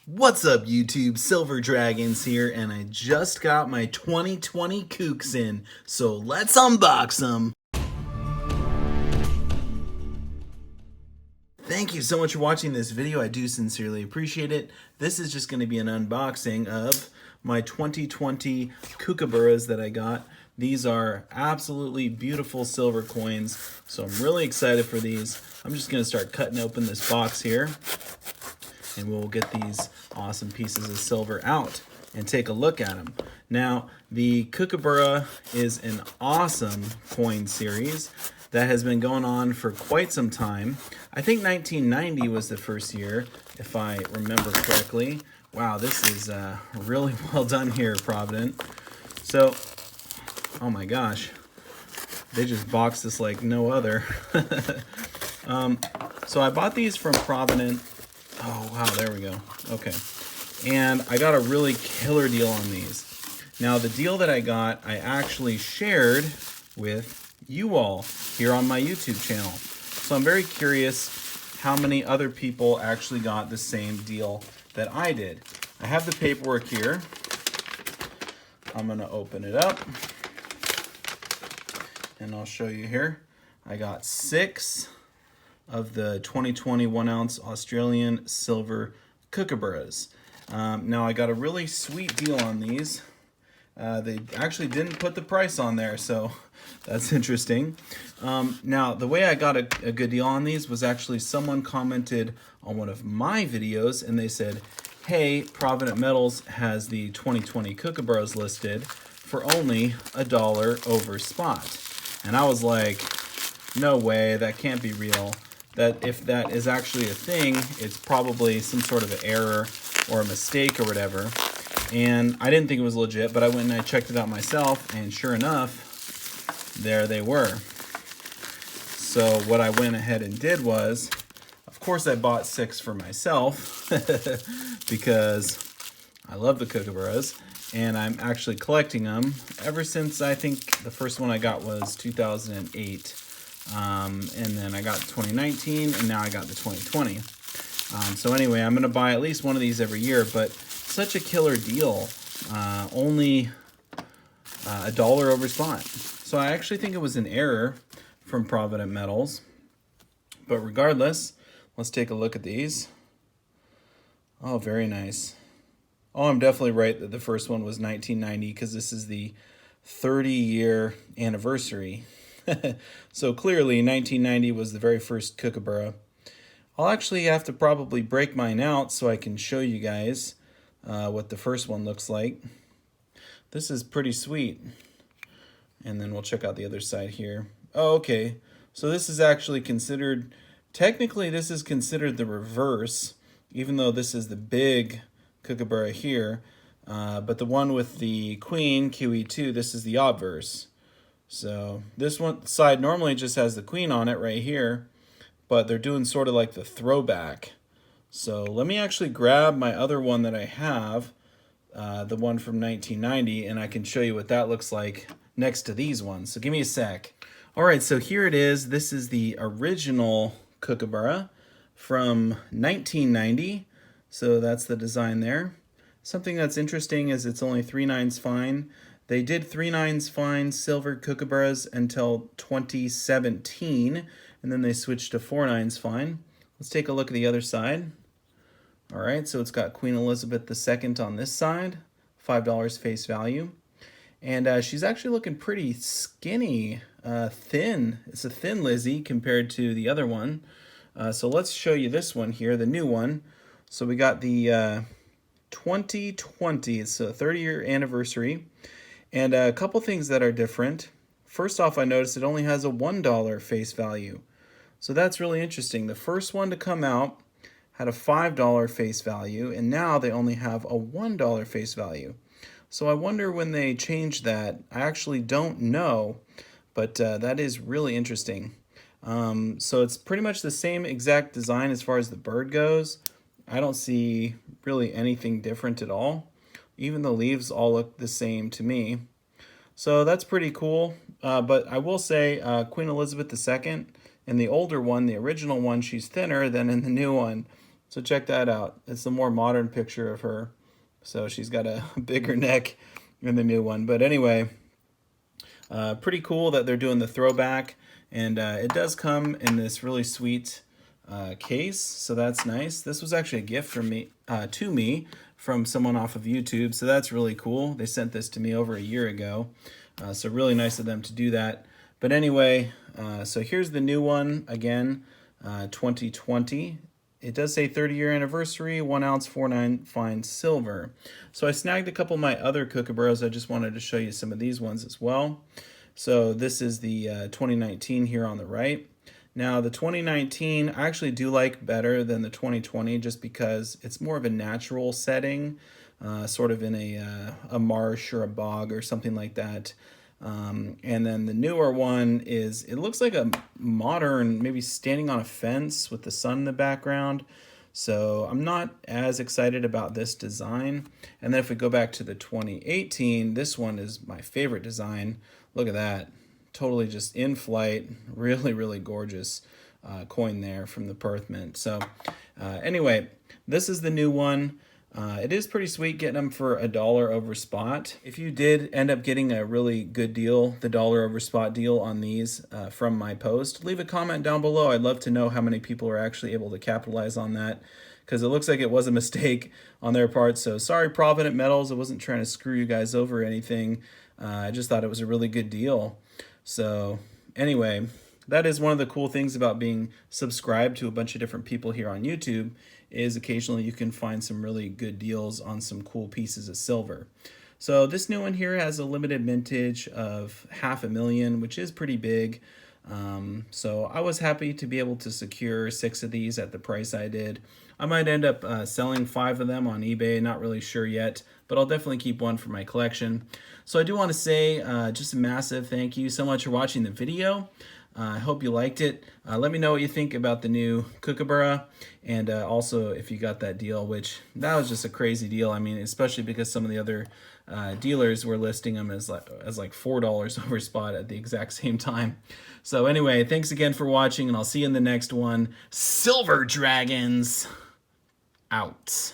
What's up, YouTube? Silver Dragons here, and I just got my 2020 Kooks in, so let's unbox them. Thank you so much for watching this video. I do sincerely appreciate it. This is just going to be an unboxing of my 2020 Kookaburras that I got. These are absolutely beautiful silver coins, so I'm really excited for these. I'm just going to start cutting open this box here, and we'll get these awesome pieces of silver out and take a look at them. Now, the Kookaburra is an awesome coin series that has been going on for quite some time. I think 1990 was the first year, if I remember correctly. Wow, this is really well done here, Provident. So, oh my gosh, they just boxed this like no other. So I bought these from Provident. Oh, wow, there we go. Okay. And I got a really killer deal on these. Now, the deal that I got, I actually shared with you all here on my YouTube channel. So I'm very curious how many other people actually got the same deal that I did. I have the paperwork here. I'm going to open it up, and I'll show you here. I got 6 of the 2020 1-ounce Australian silver Kookaburras. Now, I got a really sweet deal on these. They actually didn't put the price on there, so that's interesting. Now, the way I got a good deal on these was actually someone commented on one of my videos, and they said, hey, Provident Metals has the 2020 Kookaburras listed for only $1 over spot. And I was like, no way, that can't be real. That if that is actually a thing, it's probably some sort of an error or a mistake or whatever. And I didn't think it was legit, but I went and I checked it out myself, and sure enough, there they were. So what I went ahead and did was, of course I bought 6 for myself because I love the Kookaburras, and I'm actually collecting them ever since I think the first one I got was 2008. And then I got 2019, and now I got the 2020. So anyway, I'm going to buy at least one of these every year, but such a killer deal. Only $1 over spot. So I actually think it was an error from Provident Metals. But regardless, let's take a look at these. Oh, very nice. Oh, I'm definitely right that the first one was 1990 because this is the 30-year anniversary. So clearly 1990 was the very first Kookaburra. I'll actually have to probably break mine out so I can show you guys what the first one looks like. This is pretty sweet. And then we'll check out the other side here. Oh, okay. So this is actually considered, technically this is considered the reverse, even though this is the big Kookaburra here. But the one with the queen, QE2, this is the obverse. So this one side normally just has the queen on it right here, but they're doing sort of like the throwback. So let me actually grab my other one that I have, the one from 1990, and I can show you what that looks like next to these ones. So give me a sec. All right, so here it is. This is the original Kookaburra from 1990. So that's the design there. Something that's interesting is it's only 3/9 fine. They did 3/9 fine silver Kookaburras until 2017, and then they switched to 4/9 fine. Let's take a look at the other side. All right, so it's got Queen Elizabeth II on this side, $5 face value. And she's actually looking pretty skinny, thin. It's a thin Lizzie compared to the other one. So let's show you this one here, the new one. So we got the 2020, it's a 30-year anniversary. And a couple things that are different. First off, I noticed it only has a $1 face value. So that's really interesting. The first one to come out had a $5 face value, and now they only have a $1 face value. So I wonder when they change that. I actually don't know, but that is really interesting. So it's pretty much the same exact design as far as the bird goes. I don't see really anything different at all. Even the leaves all look the same to me. So that's pretty cool. But I will say Queen Elizabeth II, in the older one, the original one, she's thinner than in the new one. So check that out. It's the more modern picture of her. So she's got a bigger neck in the new one. But anyway, pretty cool that they're doing the throwback. And it does come in this really sweet case, so that's nice. This was actually a gift from me to me from someone off of YouTube, so that's really cool. They sent this to me over a year ago, so really nice of them to do that. But anyway, so here's the new one again, 2020. It does say 30-year anniversary, 1 ounce, 4.9 fine silver. So I snagged a couple of my other kookaburras. I just wanted to show you some of these ones as well. So this is the 2019 here on the right. Now the 2019 I actually do like better than the 2020 just because it's more of a natural setting, sort of in a marsh or a bog or something like that. And then the newer one is, it looks like a modern, maybe standing on a fence with the sun in the background. So I'm not as excited about this design. And then if we go back to the 2018, this one is my favorite design. Look at that. Totally just in flight. Really, really gorgeous coin there from the Perth Mint. So anyway, this is the new one. It is pretty sweet getting them for $1 over spot. If you did end up getting a really good deal, the $1 over spot deal on these from my post, leave a comment down below. I'd love to know how many people are actually able to capitalize on that, because it looks like it was a mistake on their part. So sorry, Provident Metals. I wasn't trying to screw you guys over or anything. I just thought it was a really good deal. So anyway, that is one of the cool things about being subscribed to a bunch of different people here on YouTube, is occasionally you can find some really good deals on some cool pieces of silver. So this new one here has a limited mintage of 500,000, which is pretty big. So I was happy to be able to secure 6 of these at the price I did. I might end up selling 5 of them on eBay, not really sure yet, but I'll definitely keep one for my collection. So I do want to say just a massive thank you so much for watching the video. I hope you liked it. Let me know what you think about the new Kookaburra, and also if you got that deal, which that was just a crazy deal. I mean, especially because some of the other dealers were listing them as like $4 over spot at the exact same time. So anyway, thanks again for watching, and I'll see you in the next one. Silver Dragons out.